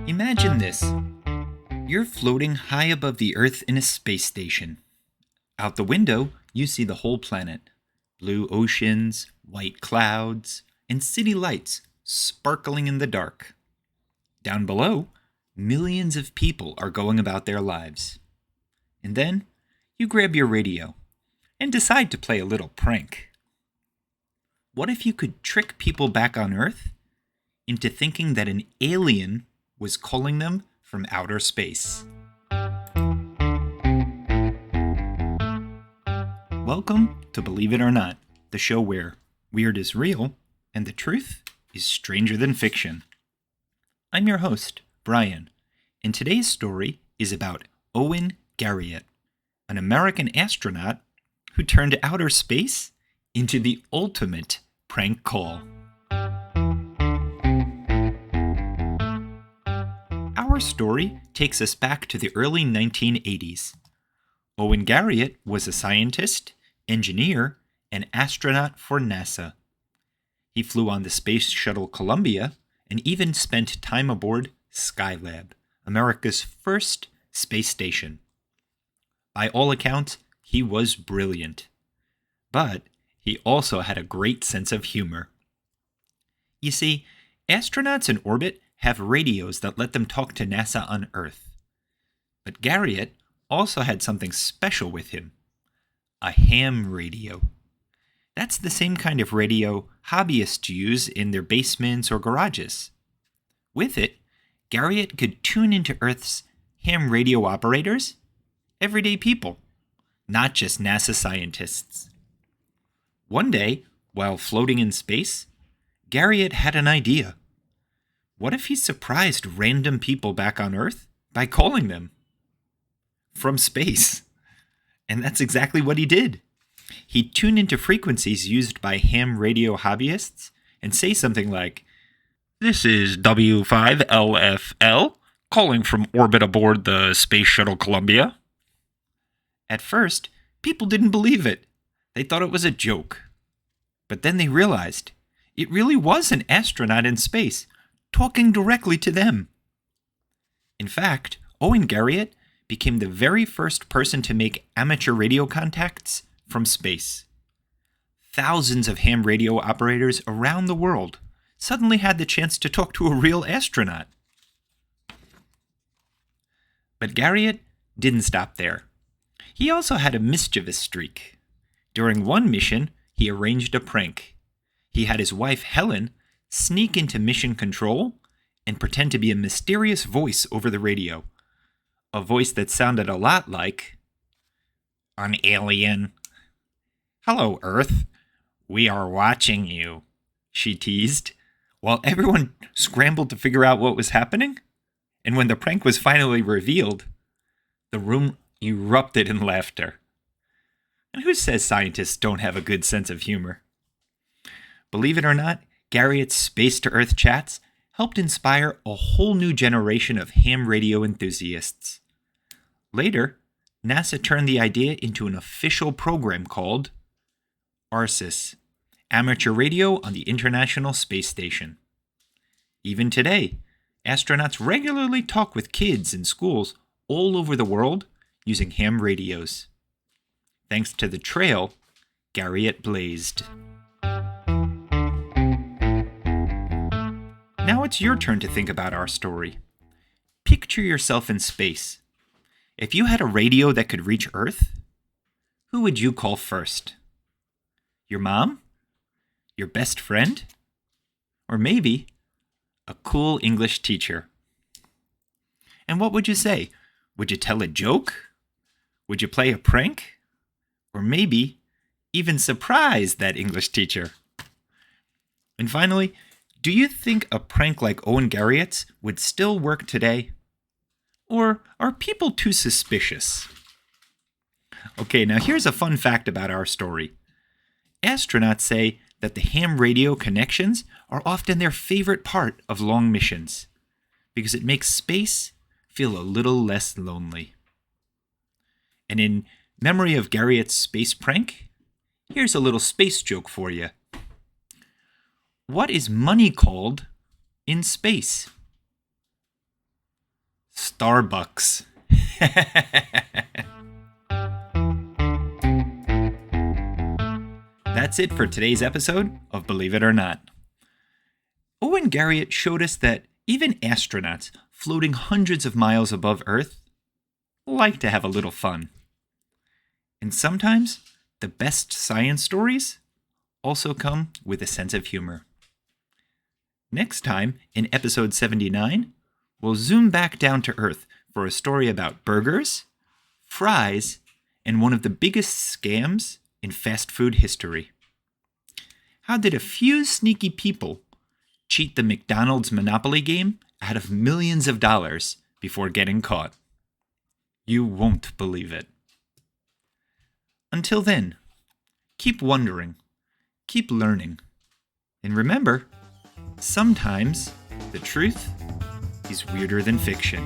Imagine this. You're floating high above the Earth in a space station. Out the window, you see the whole planet. Blue oceans, white clouds, and city lights sparkling in the dark. Down below, millions of people are going about their lives. And then, you grab your radio and decide to play a little prank. What if you could trick people back on Earth into thinking that an alien was calling them from outer space? Welcome to Believe It or Not, the show where weird is real and the truth is stranger than fiction. I'm your host, Bryan, and today's story is about Owen Garriott, an American astronaut who turned outer space into the ultimate prank call. Our story takes us back to the early 1980s. Owen Garriott was a scientist, engineer, and astronaut for NASA. He flew on the Space Shuttle Columbia and even spent time aboard Skylab, America's first space station. By all accounts, he was brilliant. But he also had a great sense of humor. You see, astronauts in orbit have radios that let them talk to NASA on Earth. But Garriott also had something special with him. A ham radio. That's the same kind of radio hobbyists use in their basements or garages. With it, Garriott could tune into Earth's ham radio operators, everyday people, not just NASA scientists. One day, while floating in space, Garriott had an idea. What if he surprised random people back on Earth by calling them from space? And that's exactly what he did. He'd tune into frequencies used by ham radio hobbyists and say something like, "This is W5LFL, calling from orbit aboard the Space Shuttle Columbia." At first, people didn't believe it. They thought it was a joke. But then they realized it really was an astronaut in space, talking directly to them. In fact, Owen Garriott became the very first person to make amateur radio contacts from space. Thousands of ham radio operators around the world suddenly had the chance to talk to a real astronaut. But Garriott didn't stop there. He also had a mischievous streak. During one mission, he arranged a prank. He had his wife, Helen, sneak into mission control and pretend to be a mysterious voice over the radio. A voice that sounded a lot like, "An alien. Hello, Earth. We are watching you," she teased, while everyone scrambled to figure out what was happening. And when the prank was finally revealed, the room erupted in laughter. And who says scientists don't have a good sense of humor? Believe it or not, Garriott's space-to-Earth chats helped inspire a whole new generation of ham radio enthusiasts. Later, NASA turned the idea into an official program called ARSIS, Amateur Radio on the International Space Station. Even today, astronauts regularly talk with kids in schools all over the world using ham radios. Thanks to the trail Garriott blazed. Now it's your turn to think about our story. Picture yourself in space. If you had a radio that could reach Earth, who would you call first? Your mom? Your best friend? Or maybe a cool English teacher? And what would you say? Would you tell a joke? Would you play a prank? Or maybe even surprise that English teacher? And finally, do you think a prank like Owen Garriott's would still work today? Or are people too suspicious? Okay, now here's a fun fact about our story. Astronauts say that the ham radio connections are often their favorite part of long missions because it makes space feel a little less lonely. And in memory of Garriott's space prank, here's a little space joke for you. What is money called in space? Starbucks. That's it for today's episode of Believe It or Not. Owen Garriott showed us that even astronauts floating hundreds of miles above Earth like to have a little fun. And sometimes the best science stories also come with a sense of humor. Next time, in episode 79, we'll zoom back down to Earth for a story about burgers, fries, and one of the biggest scams in fast food history. How did a few sneaky people cheat the McDonald's Monopoly game out of millions of dollars before getting caught? You won't believe it. Until then, keep wondering, keep learning, and remember, sometimes the truth is weirder than fiction.